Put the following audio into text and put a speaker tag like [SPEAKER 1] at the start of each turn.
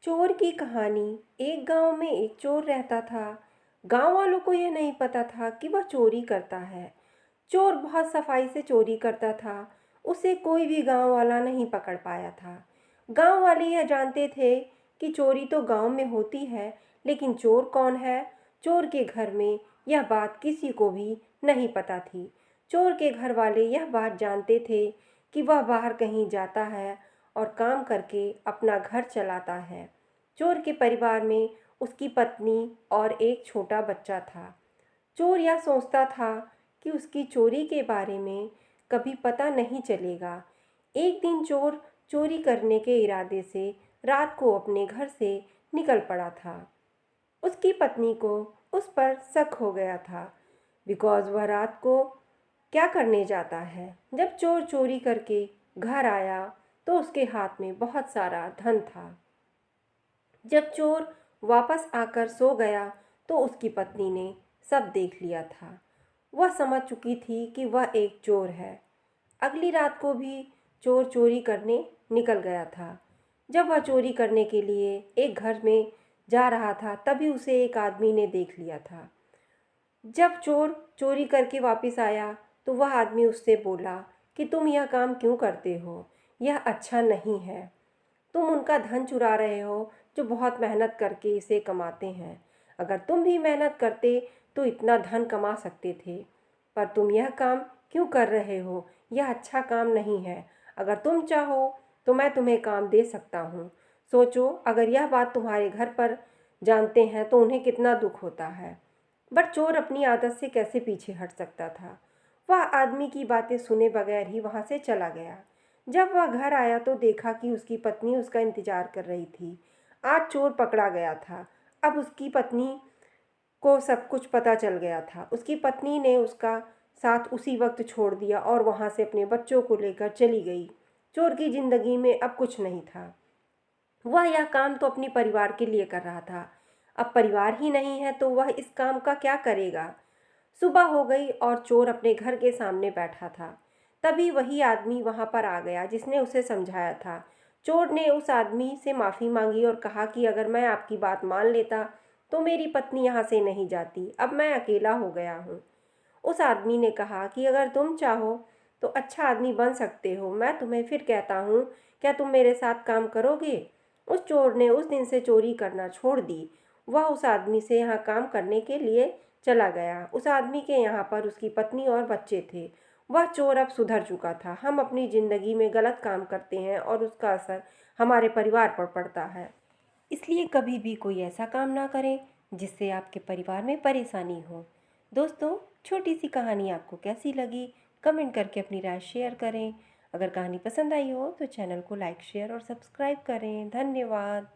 [SPEAKER 1] चोर की कहानी। एक गांव में एक चोर रहता था। गांव वालों को यह नहीं पता था कि वह चोरी करता है। चोर बहुत सफाई से चोरी करता था। उसे कोई भी गांव वाला नहीं पकड़ पाया था। गांव वाले यह जानते थे कि चोरी तो गांव में होती है, लेकिन चोर कौन है, चोर के घर में, यह बात किसी को भी नहीं पता थी। चोर के घर वाले यह बात जानते थे कि वह बाहर कहीं जाता है और काम करके अपना घर चलाता है। चोर के परिवार में उसकी पत्नी और एक छोटा बच्चा था। चोर यह सोचता था कि उसकी चोरी के बारे में कभी पता नहीं चलेगा। एक दिन चोर चोरी करने के इरादे से रात को अपने घर से निकल पड़ा था। उसकी पत्नी को उस पर शक हो गया था, बिकॉज़ वह रात को क्या करने जाता है। जब चोर चोरी करके घर आया तो उसके हाथ में बहुत सारा धन था। जब चोर वापस आकर सो गया तो उसकी पत्नी ने सब देख लिया था। वह समझ चुकी थी कि वह एक चोर है। अगली रात को भी चोर चोरी करने निकल गया था। जब वह चोरी करने के लिए एक घर में जा रहा था, तभी उसे एक आदमी ने देख लिया था। जब चोर चोरी करके वापस आया तो वह आदमी उससे बोला कि तुम यह काम क्यों करते हो, यह अच्छा नहीं है। तुम उनका धन चुरा रहे हो जो बहुत मेहनत करके इसे कमाते हैं। अगर तुम भी मेहनत करते तो इतना धन कमा सकते थे, पर तुम यह काम क्यों कर रहे हो, यह अच्छा काम नहीं है। अगर तुम चाहो तो मैं तुम्हें काम दे सकता हूँ। सोचो, अगर यह बात तुम्हारे घर पर जानते हैं तो उन्हें कितना दुख होता है। बट चोर अपनी आदत से कैसे पीछे हट सकता था। वह आदमी की बातें सुने बगैर ही वहाँ से चला गया। जब वह घर आया तो देखा कि उसकी पत्नी उसका इंतजार कर रही थी। आज चोर पकड़ा गया था। अब उसकी पत्नी को सब कुछ पता चल गया था। उसकी पत्नी ने उसका साथ उसी वक्त छोड़ दिया और वहाँ से अपने बच्चों को लेकर चली गई। चोर की ज़िंदगी में अब कुछ नहीं था। वह यह काम तो अपने परिवार के लिए कर रहा था। अब परिवार ही नहीं है तो वह इस काम का क्या करेगा। सुबह हो गई और चोर अपने घर के सामने बैठा था। तभी वही आदमी वहाँ पर आ गया जिसने उसे समझाया था। चोर ने उस आदमी से माफ़ी मांगी और कहा कि अगर मैं आपकी बात मान लेता तो मेरी पत्नी यहाँ से नहीं जाती। अब मैं अकेला हो गया हूँ। उस आदमी ने कहा कि अगर तुम चाहो तो अच्छा आदमी बन सकते हो। मैं तुम्हें फिर कहता हूँ, क्या तुम मेरे साथ काम करोगे? उस चोर ने उस दिन से चोरी करना छोड़ दी। वह उस आदमी से यहाँ काम करने के लिए चला गया। उस आदमी के यहाँ पर उसकी पत्नी और बच्चे थे। वह चोर अब सुधर चुका था। हम अपनी ज़िंदगी में गलत काम करते हैं और उसका असर हमारे परिवार पर पड़ता है। इसलिए कभी भी कोई ऐसा काम ना करें जिससे आपके परिवार में परेशानी हो। दोस्तों, छोटी सी कहानी आपको कैसी लगी, कमेंट करके अपनी राय शेयर करें। अगर कहानी पसंद आई हो तो चैनल को लाइक, शेयर और सब्सक्राइब करें। धन्यवाद।